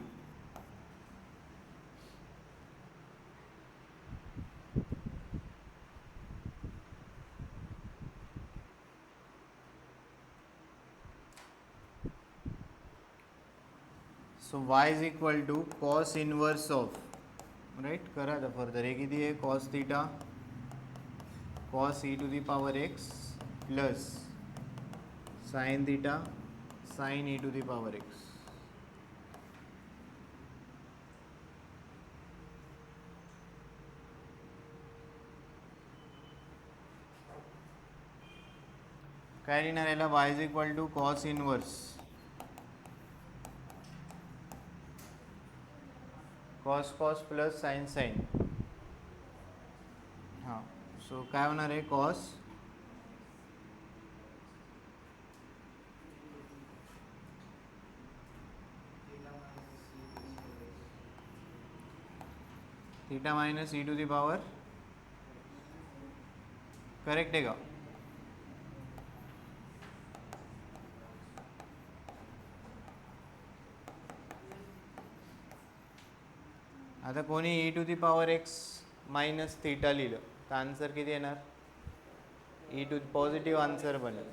So y is equal to cos inverse of, right? करा था further. हे किती आहे? cos theta cos e to the power x plus sin theta sin e to the power x. काय लिहिणार याला? y is equal to cos inverse cos cos plus sine sine. हां. So काय होणार आहे? cos theta minus e to the power. Correct आहे का? आता कोणी e to the power x minus theta लिहिलं तर आन्सर किती येणार? e टू पॉझिटिव्ह आन्सर बनेल.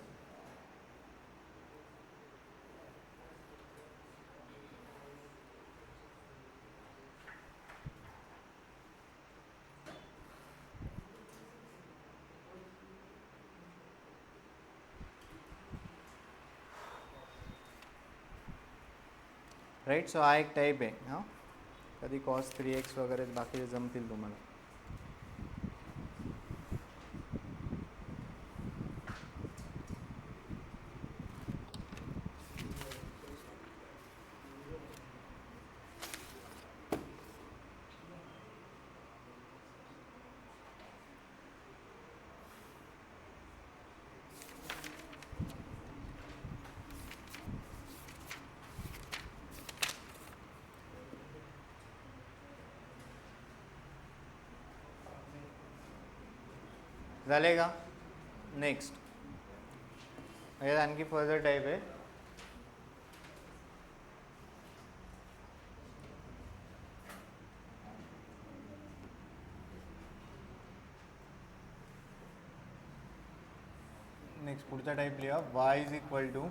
राईट. सो हा एक टाईप आहे. हां, कधी cos 3x वगैरे बाकीचे जमतील तुम्हाला. झाले का? नेक्स्ट यात आणखी फर्दर टाईप आहे. नेक्स्ट पुढचा टाईप लिहा, y is equal to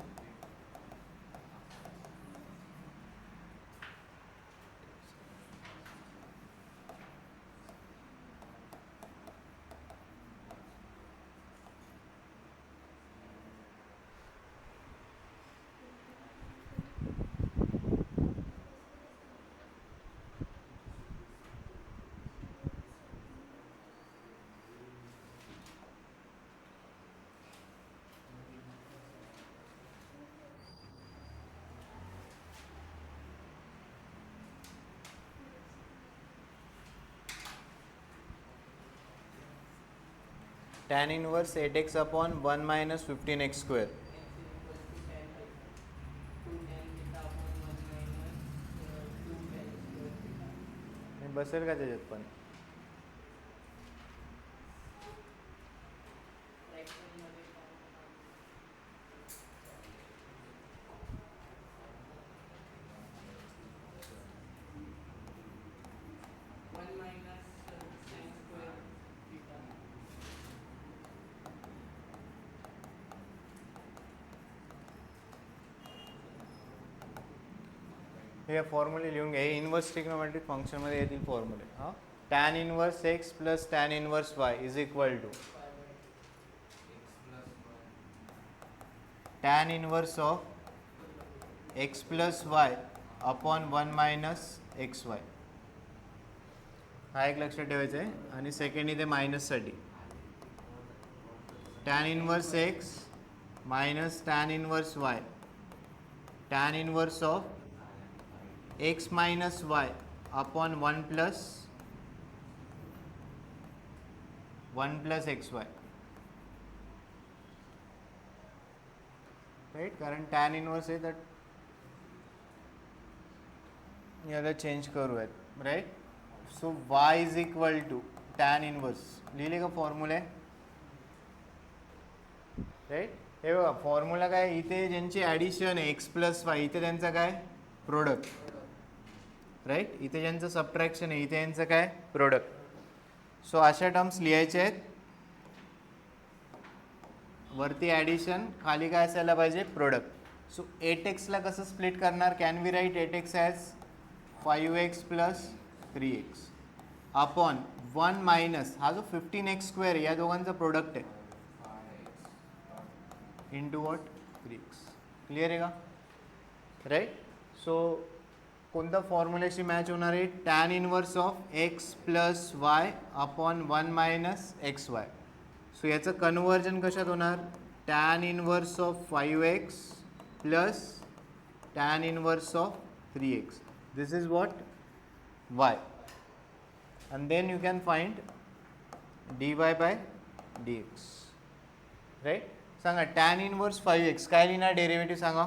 tan inverse 8x upon 1 minus 15x square. हे बसेल का त्याच्यात पण? हे फॉर्म्युले लिहून घ्या. हे इन्व्हर्स ट्रिग्नोमेट्रिक फंक्शनमध्ये येतील फॉर्म्युले. हां, tan inverse x plus tan inverse y is equal to tan inverse of x plus y upon 1 minus x y. हा एक लक्षात ठेवायचा आहे. आणि सेकंड इथे मायनससाठी tan inverse x minus tan inverse y, tan inverse of x minus y upon 1 plus xy, right? कारण tan inverse आहे तर याला चेंज करूयात, right? So y is equal to tan inverse. लिहिले का फॉर्म्युला? राईट. हे बघा फॉर्म्युला काय, इथे ज्यांची ॲडिशन आहे एक्स प्लस वाय, इथे त्यांचं काय प्रोडक्ट, राईट? इथे ज्यांचं सबट्रॅक्शन आहे, इथे यांचं काय प्रोडक्ट. सो अशा टर्म्स लिहायचे आहेत. वरती ॲडिशन, खाली काय असायला पाहिजे प्रोडक्ट. सो 8xला कसं स्प्लिट करणार? Can we write 8x as 5x plus 3x upon 1 minus हा जो 15x स्क्वेअर या दोघांचा प्रोडक्ट आहे इंटू वॉट 3x. क्लिअर आहे का? राईट. सो कोणत्या फॉर्म्युलेशी मॅच होणार आहे? Tan inverse of x plus y upon 1 minus x y. So याचं कन्व्हर्जन कशात होणार? Tan inverse of 5x plus tan inverse of 3x. This is what y. and then you can find dy by dx, right? सांगा tan inverse 5x काय लिहिणार derivative सांगा.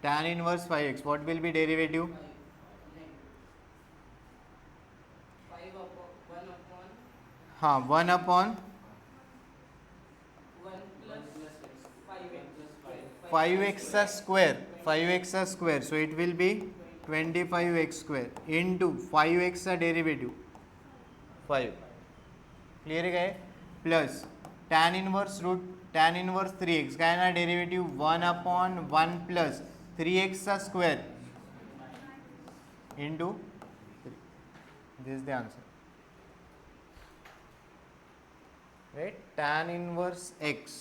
tan inverse 5x what will be derivative? हाँ 1 upon 5x चा square, 5x चा square, so it will be 25x square into 5x चा derivative 5. Clear आहे काय? Plus tan inverse root tan inverse 3x काय ना डेरिव्हेटिव्ह 1 अपॉन 1 प्लस 3x चा square into 3. This the answer, right? Tan inverse x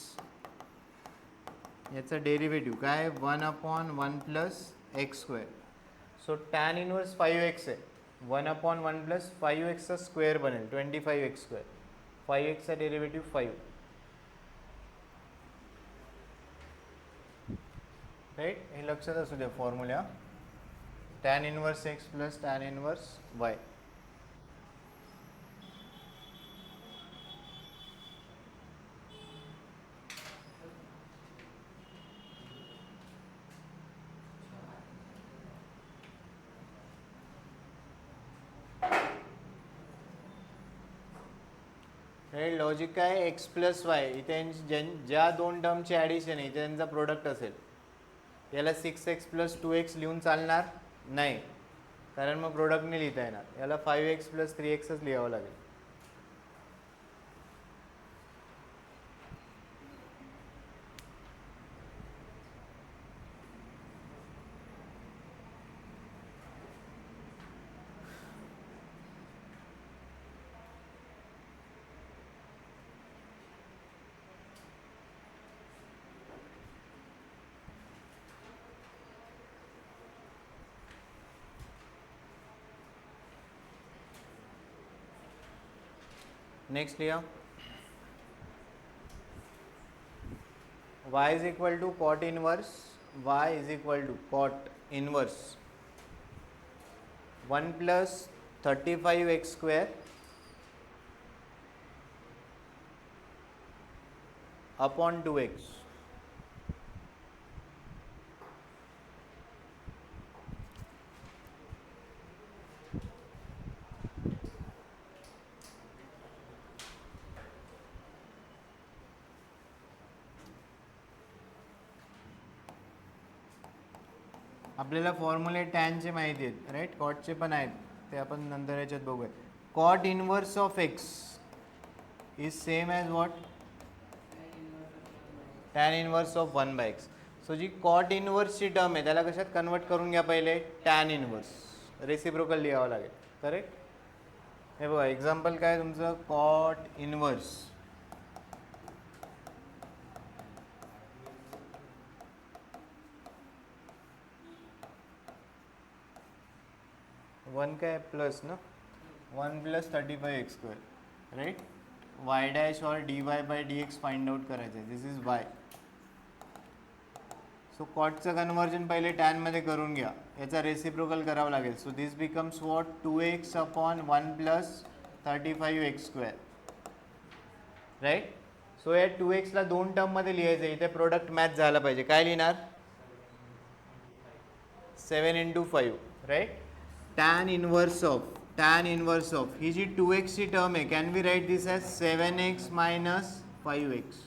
याचं derivative काय? 1 upon 1 plus x square. So tan inverse 5x आहे, 1 upon 1 plus 5x चा square बनेल 25x square. 5x चा derivative 5, right? हे लक्षात असू द्या formula. Tan inverse x plus tan inverse y. हे लॉजिक काय एक्स प्लस वाय इथे ज्या दोन टर्मचे ॲडिशन आहे इथे त्यांचा प्रोडक्ट असेल याला 6x प्लस 2x लिहून चालणार नाही कारण मग प्रोडक्टने लिहिता येणार याला 5x प्लस 3xच लिहावं लागेल. नेक्स्ट लिहा y is equal to cot inverse y is equal to cot inverse 1 plus 35x square upon 2x. आपल्याला फॉर्म्युले टॅनचे माहिती आहेत राईट कॉटचे पण आहेत ते आपण नंतर याच्यात बघूया. Cot inverse of x is same as what tan inverse of 1/x. So जी कॉट इनवर्सची टर्म आहे त्याला कशात कन्वर्ट करून घ्या पहिले टॅन इनवर्स रेसिप्रोकल लिहावं लागेल करेक्ट. हे बघा एक्झाम्पल काय तुमचं कॉट इनवर्स वन काय प्लस ना 1 plus 35x square right y dash और dy by dx find out करायचं आहे दिस इज वाय. सो कॉटचं कन्वर्जन पहिले टॅनमध्ये करून घ्या याचा रेसिप्रोकल करावं लागेल. So this becomes what 2x upon 1 plus 35x square right. So या 2xला दोन टर्ममध्ये लिहायचं इथे प्रोडक्ट मॅच झाला पाहिजे काय लिहिणार 7 into 5 right. tan inverse of ही जी 2x ची टर्म आहे can we write this as 7x minus 5x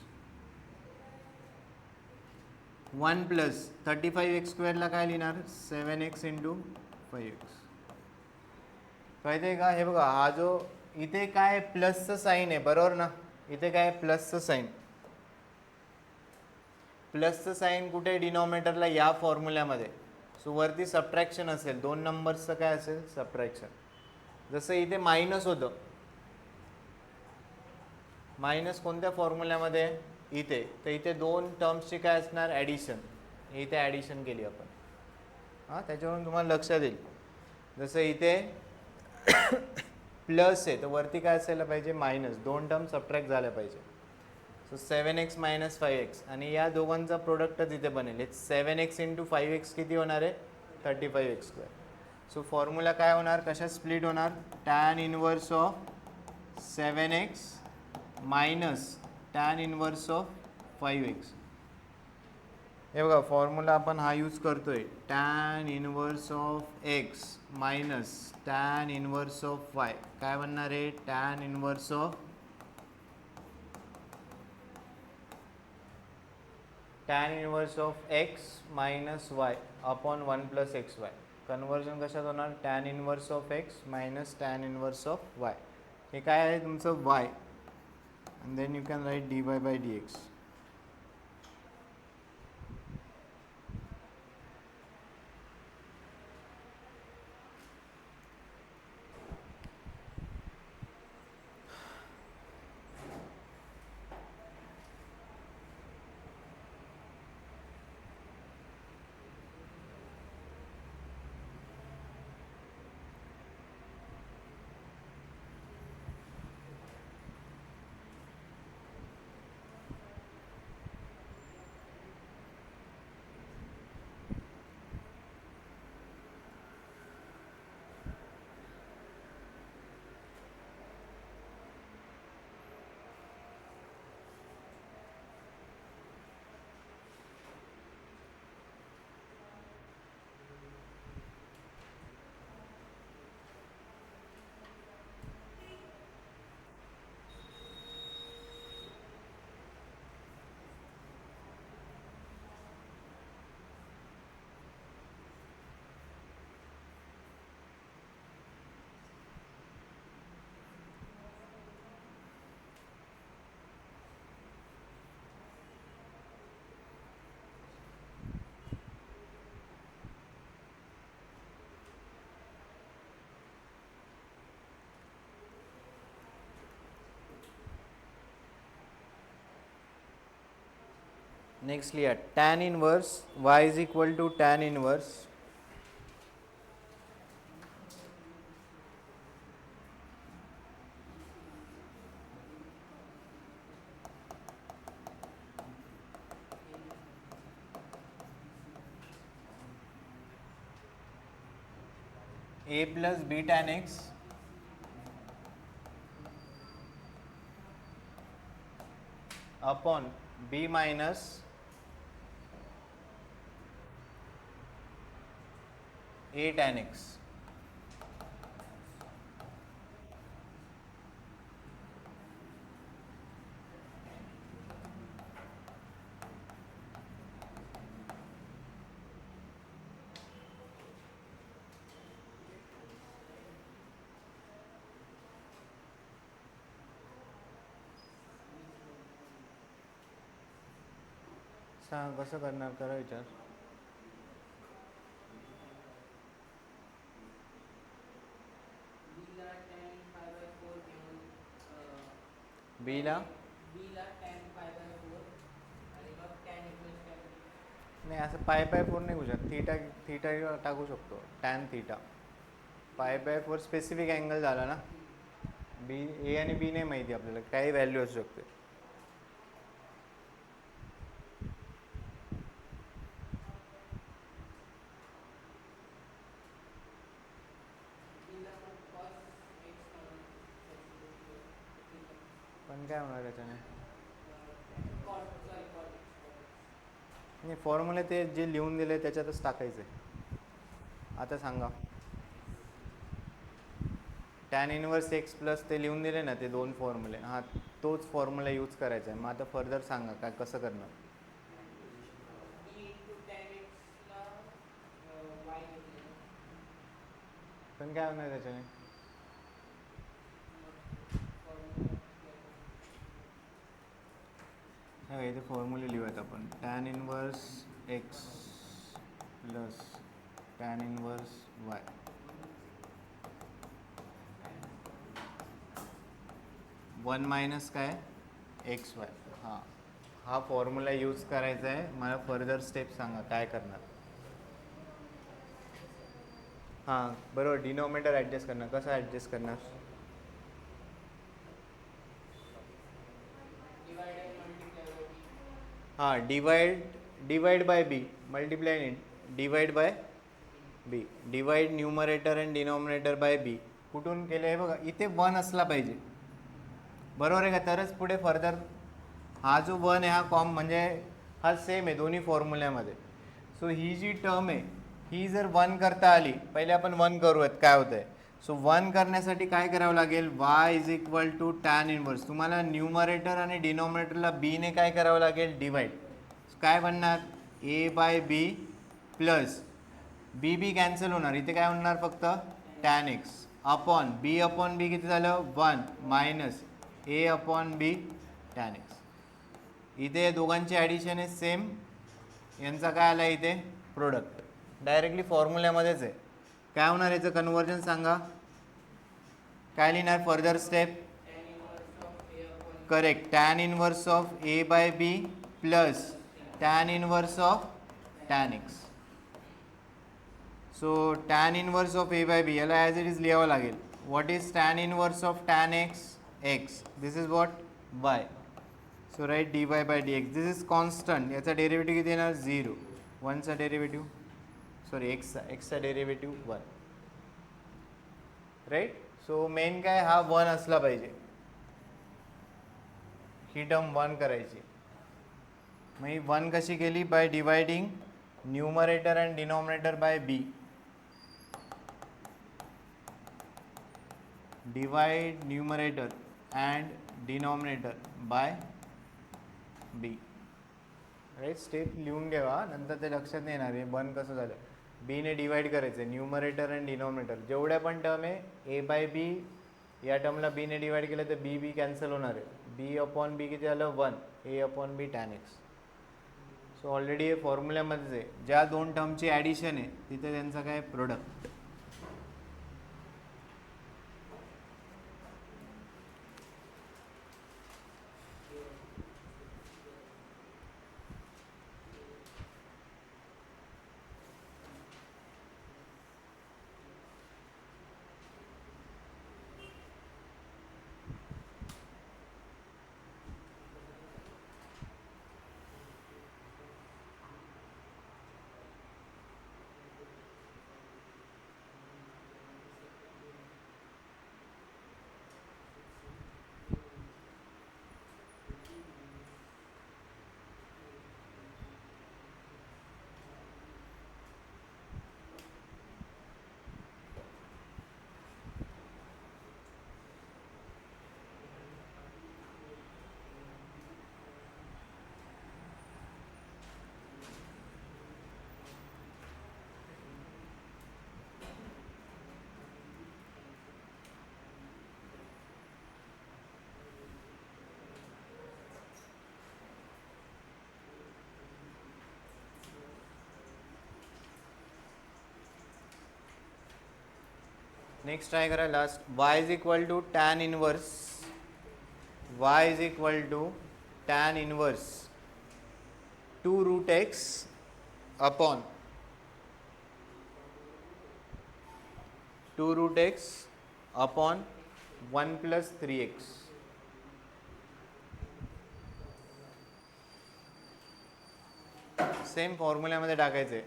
1 plus 35x स्क्वेअरला काय लिहिणार 7x इंटू 5x. कळते का. हे बघा हा जो इथे काय प्लसचं साईन आहे बरोबर ना इथे काय प्लसचं साईन कुठे डिनॉमिनेटरला या फॉर्म्युल्यामध्ये. सो वरती सबट्रॅक्शन असेल दोन नंबर्सचं काय असेल सबट्रॅक्शन. जसं इथे मायनस होतं मायनस कोणत्या फॉर्म्युल्यामध्ये इथे तर इथे दोन टर्म्सची काय असणार ॲडिशन इथे ॲडिशन केली आपण हां त्याच्यावरून तुम्हाला लक्षात येईल. जसं इथे प्लस आहे तर वरती काय असायला पाहिजे मायनस दोन टर्म सबट्रॅक्ट झाल्या पाहिजे. सो 7x मायनस 5x आणि या दोघांचा प्रोडक्टच इथे बनेल 7x इंटू 5x किती होणार आहे 35x स्क्वेअर. सो फॉर्म्युला काय होणार कशा स्प्लिट होणार tan inverse of 7x minus tan inverse of 5x. हे बघा फॉर्म्युला आपण हा यूज करतोय tan inverse of x minus tan inverse of y काय बनणार आहे tan inverse of tan inverse of x minus y upon 1 plus xy. Conversion कशात होणार tan inverse of x minus tan inverse of y. हे काय आहे तुमचं y and then you can write dy by dx. Next लिहा tan inverse y is equal to tan inverse a plus b tan x upon b minus a tan x. सांग कसं करणार, करा विचार. बी ला नाही, असं पाय 4 नाही होऊ शकत. थीटा थीटा टाकू शकतो, टॅन थीटा. पाय 4 स्पेसिफिक अँगल झाला ना. बी ए आणि बी नाही माहिती आपल्याला, काही व्हॅल्यू असू शकते. पण काय होणार त्याच्याने? नाही, फॉर्म्युला ते जे लिहून दिले त्याच्यातच टाकायचं आहे. आता सांगा, टॅन इनवर्स एक्स प्लस ते लिहून दिले ना, ते दोन फॉर्म्युले. हां, तोच फॉर्म्युला यूज करायचा आहे. मग आता फर्दर सांगा काय कसं करणार. पण काय होणार त्याच्याने? नाही, इथे फॉर्म्युले लिहूयात आपण. Tan inverse x plus tan inverse y. One minus काय? X y. हां, हा फॉर्म्युला यूज करायचा आहे. मला फर्दर स्टेप सांगा काय करणार. हां बरोबर, डिनॉमिनेटर ॲडजस्ट करणार. कसं ॲडजस्ट करणार? हां, divide by b, multiply divide by B. Divide numerator and denominator by b. कुठून केलं आहे बघा, इथे 1 असला पाहिजे. बरोबर आहे का? तरच पुढे फर्दर. हा जो 1 आहे हा कॉम म्हणजे हा सेम आहे दोन्ही फॉर्म्युल्यामध्ये. सो ही जी टर्म आहे ही जर 1 करता आली, पहिले आपण 1 करूयात काय होतं आहे. सो 1 करण्यासाठी काय करावं लागेल? y is equal to tan inverse. तुम्हाला न्यूमरेटर आणि डिनॉमिनेटरला बीने काय करावं लागेल? डिवाइड. काय बनणार? A by B plus B B cancel होणार. इथे काय होणार? फक्त टॅन एक्स अपॉन बी किती झालं? 1 मायनस ए अपॉन बी टॅन एक्स. इथे दोघांची ॲडिशन आहे सेम. यांचा काय आला इथे? प्रोडक्ट. डायरेक्टली फॉर्म्युल्यामध्येच आहे. काय होणार याचं कन्व्हर्जन सांगा. काय लिहिणार further step? Correct, tan inverse of a by B plus tan inverse of tan x. So tan inverse of a by b याला ॲज इट इज लिहावं लागेल. What is tan inverse of tan x? X. This is what? Y. So write d y by d x. This is constant. याचा derivative किती येणार? 0. 1चा derivative, sorry एक्सचा derivative 1. Right. So main काय, हा 1 असला पाहिजे. ही टर्म 1 करायची. मग ही 1 कशी केली? By dividing numerator and denominator by B. Divide numerator and denominator by B. Right. Step लिहून घ्यावा, नंतर ते लक्षात नाही येणार आहे 1 कसं झालं. बीने डिवाइड करायचं आहे न्यूमरेटर अँड डिनॉमिनेटर. जेवढ्या पण टर्म आहे ए बाय बी, या टर्मला बीने डिवाइड केलं तर बी बी कॅन्सल होणार आहे. बी अपॉन बी किती झालं? 1. ए अपॉन बी टॅन एक्स. सो ऑलरेडी हे फॉर्म्युल्यामध्येच आहे. ज्या दोन टर्मची ॲडिशन आहे तिथे त्यांचा काय? प्रोडक्ट. नेक्स्ट ट्राय करा last. y is equal to tan inverse, y is equal to tan inverse 2 root x upon 2 root x upon 1 plus 3x. Same फॉर्म्युल्यामध्ये टाकायचे.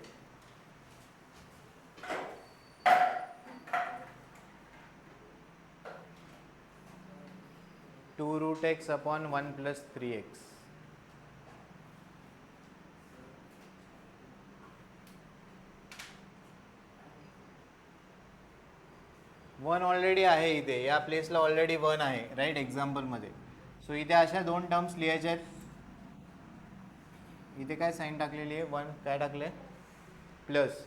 Two root x upon 1 plus 3x. One already आहे इथे, या प्लेसला already one आहे right एक्झाम्पलमध्ये. सो इथे अशा दोन टर्म्स लिहायच्या आहेत. इथे काय साईन टाकलेली आहे, वन काय टाकले प्लस.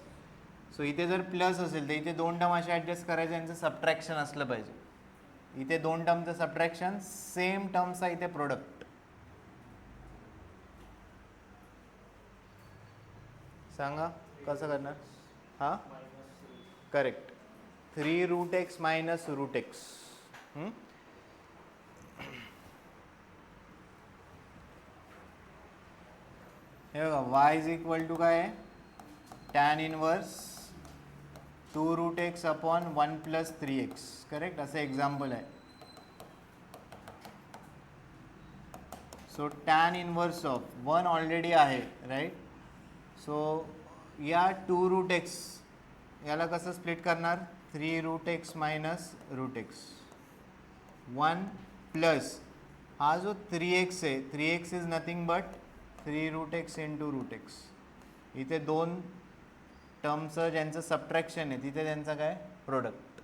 सो इथे जर प्लस असेल तर इथे दोन टर्म असे ॲडजस्ट करायचे, यांचं सबट्रॅक्शन असलं पाहिजे. इथे दोन टर्मचं सबट्रॅक्शन, सेम टर्मचा इथे प्रोडक्ट. सांगा कसं करणार. हां correct. 3 root x minus root x. हे बघा y इज इक्वल टू काय आहे, tan inverse 2 root x upon 1 plus 3x. Correct, असं एक्झाम्पल आहे. So tan inverse of 1 already आहे राईट. सो या 2 रूट एक्स याला कसं स्प्लिट करणार, 3 root x minus root x 1 plus हा जो 3x आहे, 3x is nothing but 3 root x into route x. इथे दोन टर्मचं ज्यांचं सबट्रॅक्शन आहे तिथे त्यांचं काय प्रोडक्ट.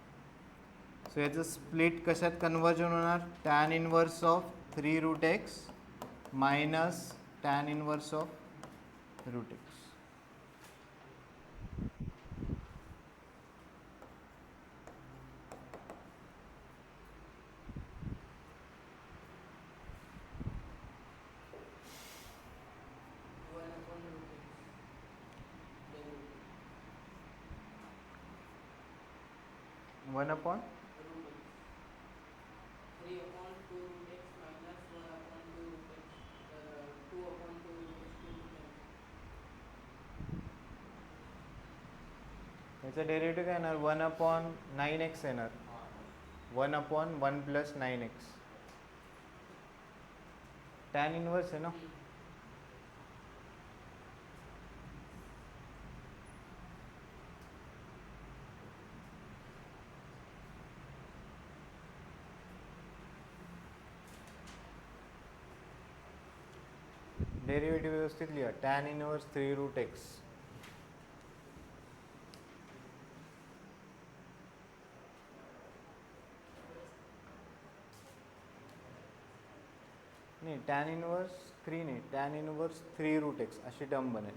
सो याचं स्प्लिट कशात कन्वर्जन होणार, tan inverse of 3 root x minus tan inverse of root x. One upon याचं डेरिव्हेटिव्ह काय येणार, 1 अपॉन 9x येणार. 1 upon 1 plus 9x. Tan inverse आहे ना. डेरिव्हेटिव्ह व्यवस्थित लिहा, टॅन इनवर्स 3 रूट एक्स. नाही टॅन इनवर्स 3 नाही, टॅन इनवर्स 3 रूट एक्स अशी टर्म बनेल.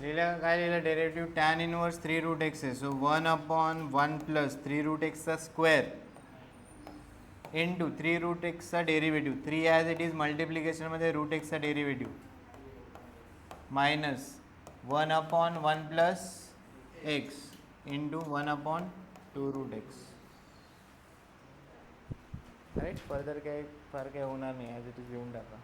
लिहिलं काय लिहिलं, derivative tan inverse 3 root x आहे. सो 1 अपॉन 1 प्लस 3 रूट एक्सचा स्क्वेअर इंटू 3 रूट एक्सचा डेरिव्हेटिव्ह, 3 ॲज इट इज मल्टिप्लिकेशनमध्ये रूट एक्सचा derivative minus 1 upon 1 plus x into 1 upon 2 root x. Right, further काय फार काय होणार नाही, ॲज इट इज लिहून टाका.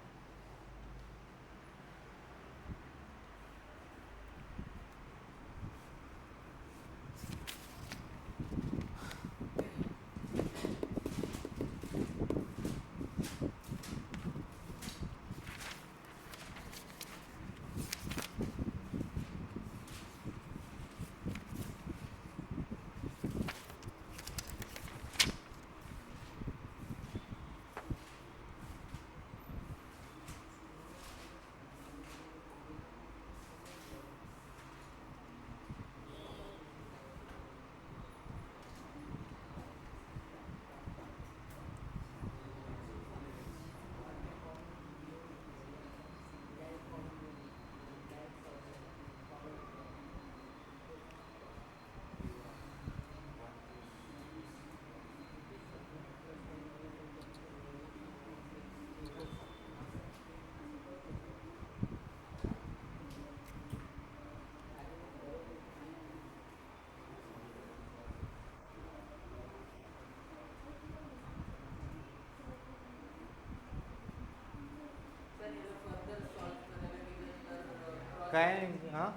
काय हां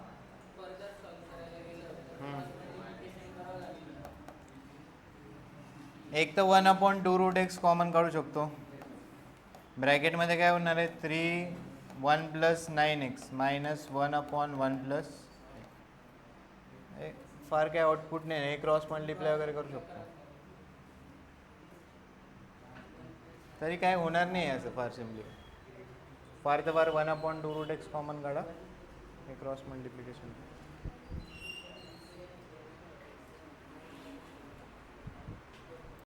एक तर 1/2√x कॉमन काढू शकतो. ब्रॅकेटमध्ये काय होणार आहे 3 1 + 9x मायनस 1/1 + फार काय आउटपुट नाही, हे क्रॉस मल्टिप्लाय वगैरे करू शकतो. तरी काय होणार नाही असं फार सिम्पली. फार तर फार 1/2√x कॉमन काढा, हे क्रॉस मल्टिप्लिकेशन.